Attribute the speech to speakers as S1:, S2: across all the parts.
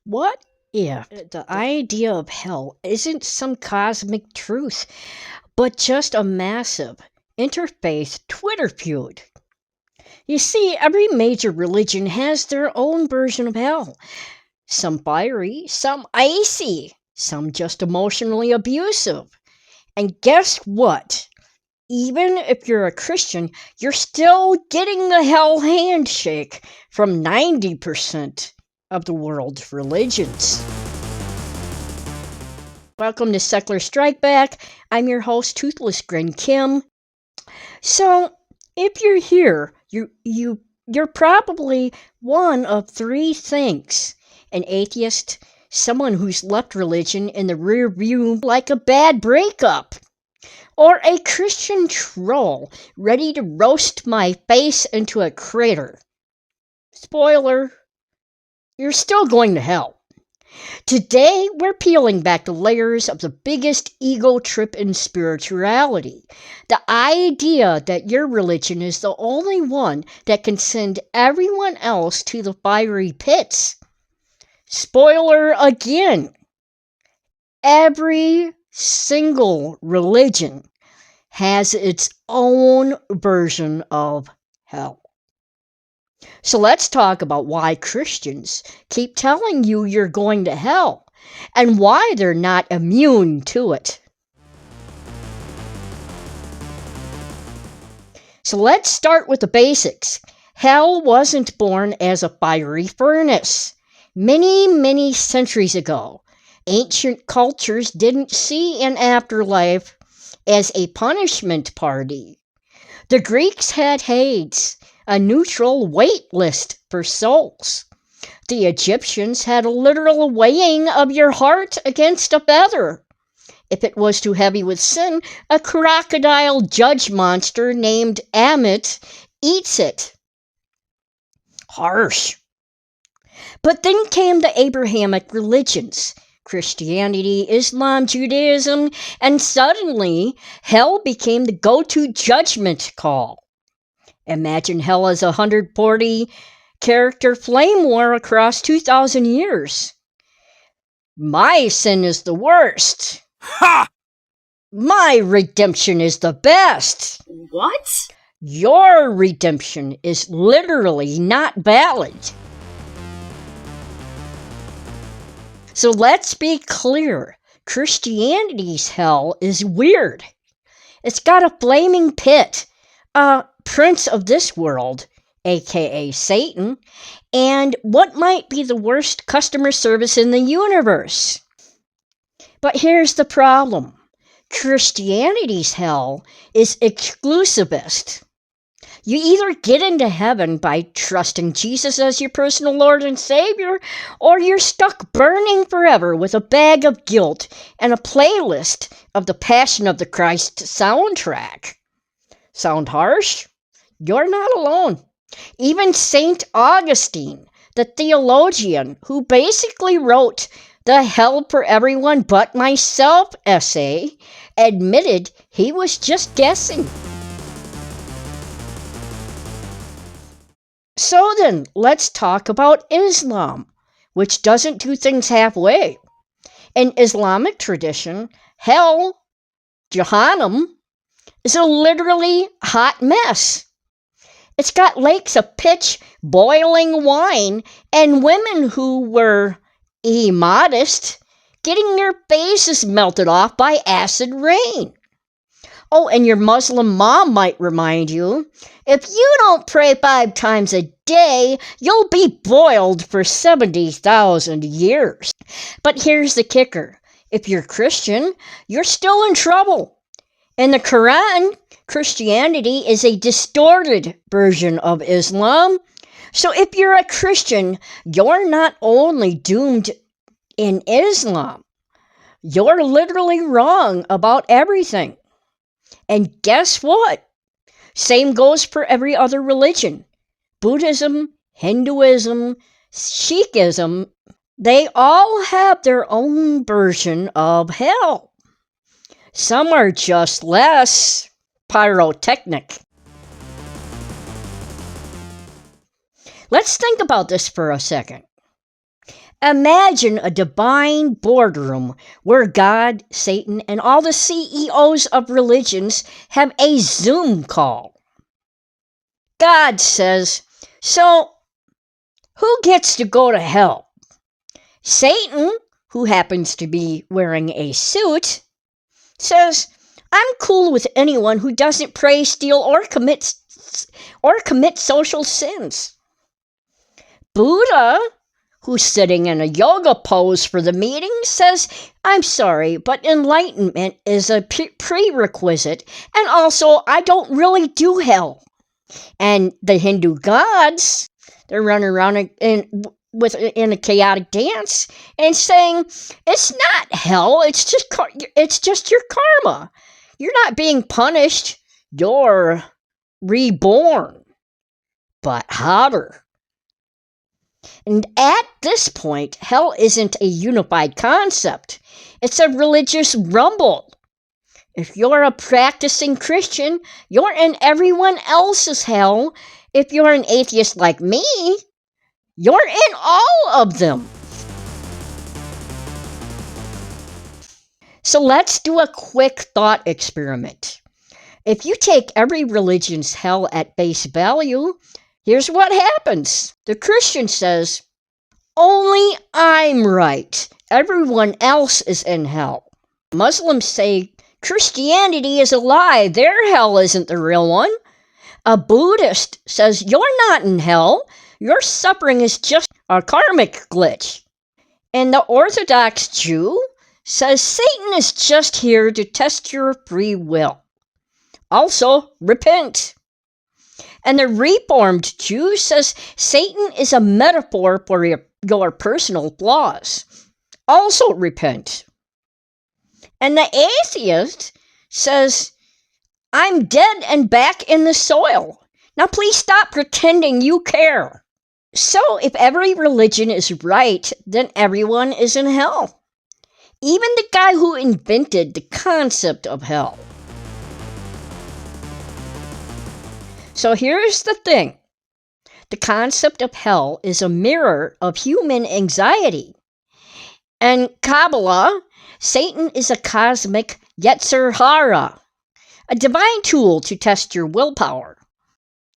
S1: What if the idea of hell isn't some cosmic truth, but just a massive interfaith Twitter feud? You see, every major religion has their own version of hell. Some fiery, some icy, some just emotionally abusive. And guess what? Even if you're a Christian, you're still getting the hell handshake from 90% of the world's religions. Welcome to Secular Strike Back. I'm your host, Toothless Grin Kim. So, if you're here, you're probably one of three things: an atheist, someone who's left religion in the rear view like a bad breakup, or a Christian troll ready to roast my face into a crater. Spoiler, you're still going to hell. Today, we're peeling back the layers of the biggest ego trip in spirituality. The idea that your religion is the only one that can send everyone else to the fiery pits. Spoiler again. Every single religion has its own version of hell. So let's talk about why Christians keep telling you you're going to hell and why they're not immune to it. So let's start with the basics. Hell wasn't born as a fiery furnace. Many centuries ago, ancient cultures didn't see an afterlife as a punishment party. The Greeks had Hades, a neutral wait list for souls. The Egyptians had a literal weighing of your heart against a feather. If it was too heavy with sin, a crocodile judge monster named Ammit eats it. Harsh. But then came the Abrahamic religions: Christianity, Islam, Judaism, and suddenly hell became the go-to judgment call. Imagine hell as a 140-character flame war across 2,000 years. My sin is the worst.
S2: Ha!
S1: My redemption is the best.
S2: What?
S1: Your redemption is literally not valid. So let's be clear. Christianity's hell is weird. It's got a flaming pit, a prince of this world, aka Satan, and what might be the worst customer service in the universe. But here's the problem. Christianity's hell is exclusivist. You either get into heaven by trusting Jesus as your personal Lord and Savior, or you're stuck burning forever with a bag of guilt and a playlist of the Passion of the Christ soundtrack. Sound harsh? You're not alone. Even St. Augustine, the theologian who basically wrote the Hell for Everyone But Myself essay, admitted he was just guessing. So then, let's talk about Islam, which doesn't do things halfway. In Islamic tradition, hell, Jahannam, is a literally hot mess. It's got lakes of pitch, boiling wine, and women who were immodest getting their faces melted off by acid rain. Oh, and your Muslim mom might remind you, if you don't pray 5 times a day, you'll be boiled for 70,000 years. But here's the kicker. If you're Christian, you're still in trouble. In the Quran, Christianity is a distorted version of Islam. So if you're a Christian, you're not only doomed in Islam, you're literally wrong about everything. And guess what? Same goes for every other religion. Buddhism, Hinduism, Sikhism, they all have their own version of hell. Some are just less pyrotechnic. Let's think about this for a second. Imagine a divine boardroom where God, Satan, and all the CEOs of religions have a Zoom call. God says, "So, who gets to go to hell?" Satan, who happens to be wearing a suit, says, "I'm cool with anyone who doesn't pray, steal, or commit social sins." Buddha, who's sitting in a yoga pose for the meeting, says, "I'm sorry, but enlightenment is a prerequisite, and also I don't really do hell." And the Hindu gods, they're running around in a chaotic dance and saying, "It's not hell, it's just your karma. You're not being punished, you're reborn, but hotter." And at this point, hell isn't a unified concept. It's a religious rumble. If you're a practicing Christian, you're in everyone else's hell. If you're an atheist like me, you're in all of them. So let's do a quick thought experiment. If you take every religion's hell at face value, here's what happens. The Christian says, "Only I'm right. Everyone else is in hell." Muslims say, "Christianity is a lie. Their hell isn't the real one." A Buddhist says, "You're not in hell. Your suffering is just a karmic glitch." And the Orthodox Jew says, "Satan is just here to test your free will. Also, repent." And the Reformed Jew says, "Satan is a metaphor for your personal flaws. Also, repent." And the atheist says, "I'm dead and back in the soil. Now please stop pretending you care." So if every religion is right, then everyone is in hell. Even the guy who invented the concept of hell. So here's the thing. The concept of hell is a mirror of human anxiety. In Kabbalah, Satan is a cosmic Yetzer Hara, a divine tool to test your willpower.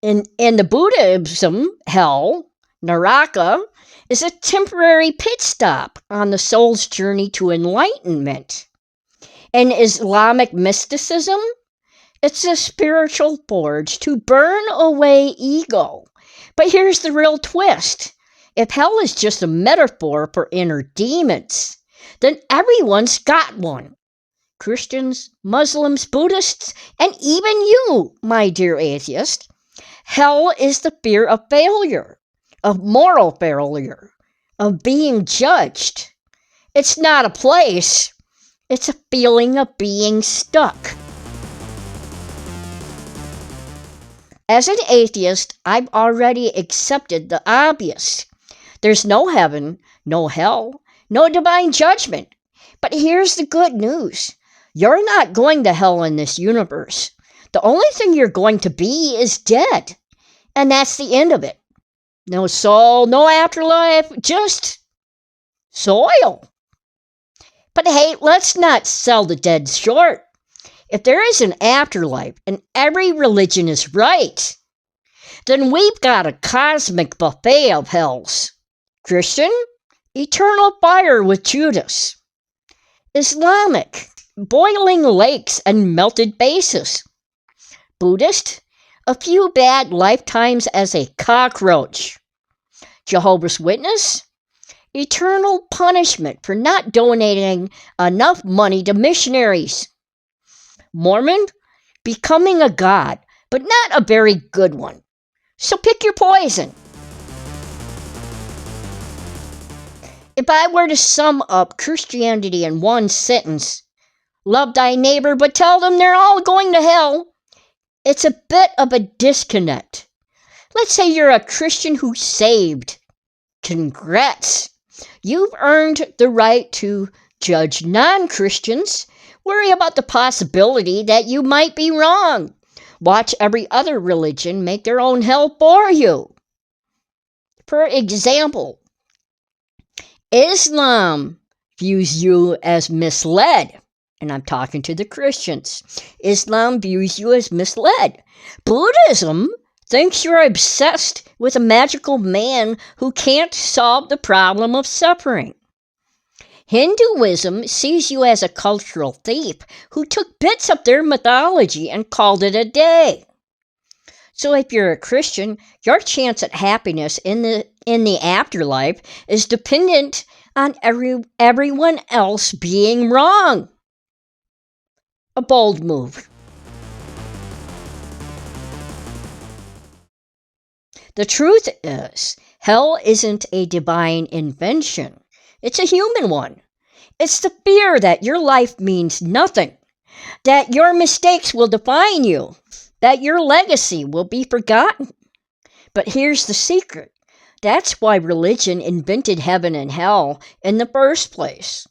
S1: In the Buddhism, hell, Naraka, is a temporary pit stop on the soul's journey to enlightenment. In Islamic mysticism, it's a spiritual forge to burn away ego. But here's the real twist. If hell is just a metaphor for inner demons, then everyone's got one. Christians, Muslims, Buddhists, and even you, my dear atheist. Hell is the fear of failure, of moral failure, of being judged. It's not a place. It's a feeling of being stuck. As an atheist, I've already accepted the obvious. There's no heaven, no hell, no divine judgment. But here's the good news. You're not going to hell in this universe. The only thing you're going to be is dead. And that's the end of it. No soul, no afterlife, just soil. But hey, let's not sell the dead short. If there is an afterlife and every religion is right, then we've got a cosmic buffet of hells. Christian, eternal fire with Judas. Islamic, boiling lakes and melted bases. Buddhist, a few bad lifetimes as a cockroach. Jehovah's Witness, eternal punishment for not donating enough money to missionaries. Mormon, becoming a god, but not a very good one. So pick your poison. If I were to sum up Christianity in one sentence, love thy neighbor, but tell them they're all going to hell, it's a bit of a disconnect. Let's say you're a Christian who's saved. Congrats! You've earned the right to judge non-Christians. Worry about the possibility that you might be wrong. Watch every other religion make their own hell for you. For example, Islam views you as misled. And I'm talking to the Christians. Islam views you as misled. Buddhism thinks you're obsessed with a magical man who can't solve the problem of suffering. Hinduism sees you as a cultural thief who took bits of their mythology and called it a day. So if you're a Christian, your chance at happiness in the afterlife is dependent on everyone else being wrong. A bold move. The truth is, hell isn't a divine invention. It's a human one. It's the fear that your life means nothing, that your mistakes will define you, that your legacy will be forgotten. But here's the secret. That's why religion invented heaven and hell in the first place,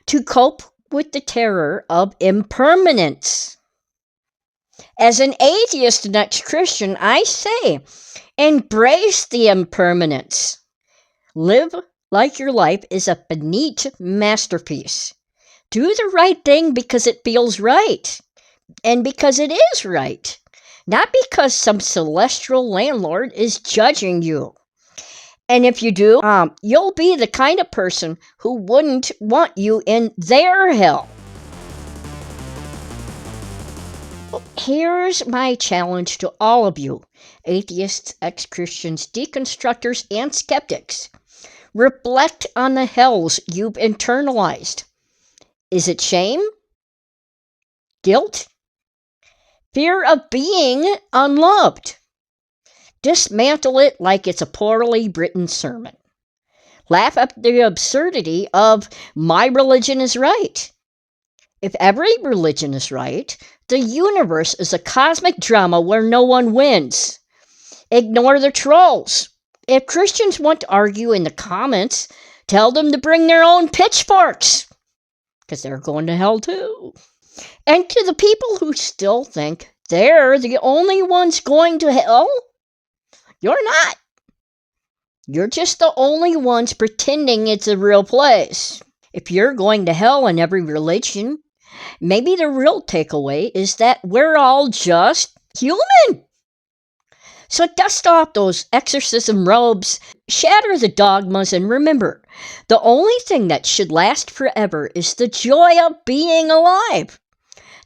S1: to cope with the terror of impermanence. As an atheist and ex-Christian, I say, embrace the impermanence. Live like your life is a finite masterpiece. Do the right thing because it feels right, and because it is right, not because some celestial landlord is judging you. And if you do, you'll be the kind of person who wouldn't want you in their hell. Here's my challenge to all of you, atheists, ex-Christians, deconstructors, and skeptics. Reflect on the hells you've internalized. Is it shame? Guilt? Fear of being unloved? Dismantle it like it's a poorly written sermon. Laugh at the absurdity of my religion is right. If every religion is right, the universe is a cosmic drama where no one wins. Ignore the trolls. If Christians want to argue in the comments, tell them to bring their own pitchforks, because they're going to hell too. And to the people who still think they're the only ones going to hell, you're not. You're just the only ones pretending it's a real place. If you're going to hell in every religion, maybe the real takeaway is that we're all just human. So dust off those exorcism robes, shatter the dogmas, and remember, the only thing that should last forever is the joy of being alive.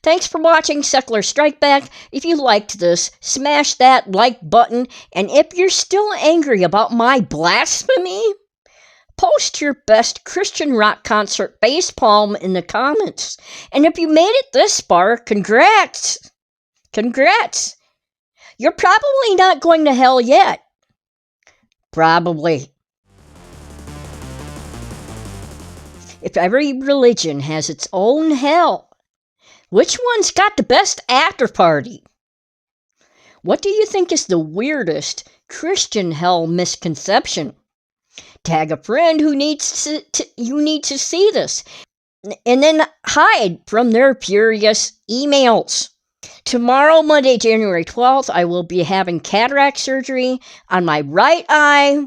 S1: Thanks for watching Secular Strike Back. If you liked this, smash that like button, and if you're still angry about my blasphemy, post your best Christian rock concert facepalm in the comments. And if you made it this far, congrats! Congrats! You're probably not going to hell yet. Probably. If every religion has its own hell, which one's got the best after party? What do you think is the weirdest Christian hell misconception? Tag a friend who needs to see this, and then hide from their furious emails. Tomorrow, Monday, January 12th, I will be having cataract surgery on my right eye.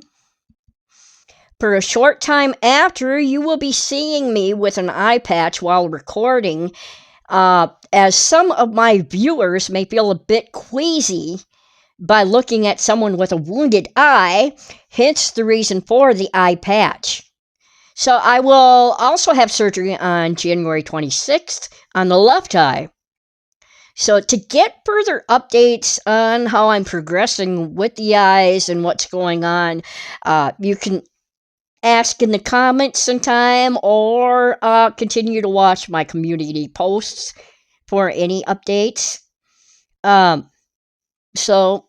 S1: For a short time after, you will be seeing me with an eye patch while recording, as some of my viewers may feel a bit queasy by looking at someone with a wounded eye, hence the reason for the eye patch. So I will also have surgery on January 26th on the left eye. So to get further updates on how I'm progressing with the eyes and what's going on, you can ask in the comments sometime, or continue to watch my community posts for any updates. So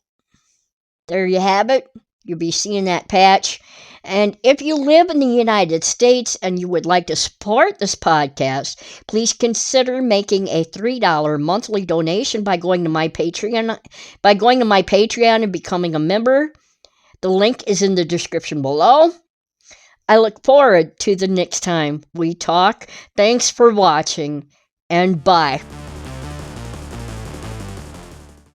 S1: there you have it. You'll be seeing that patch. And if you live in the United States and you would like to support this podcast, please consider making a $3 monthly donation by going to my Patreon and becoming a member. The link is in the description below. I look forward to the next time we talk. Thanks for watching, and bye.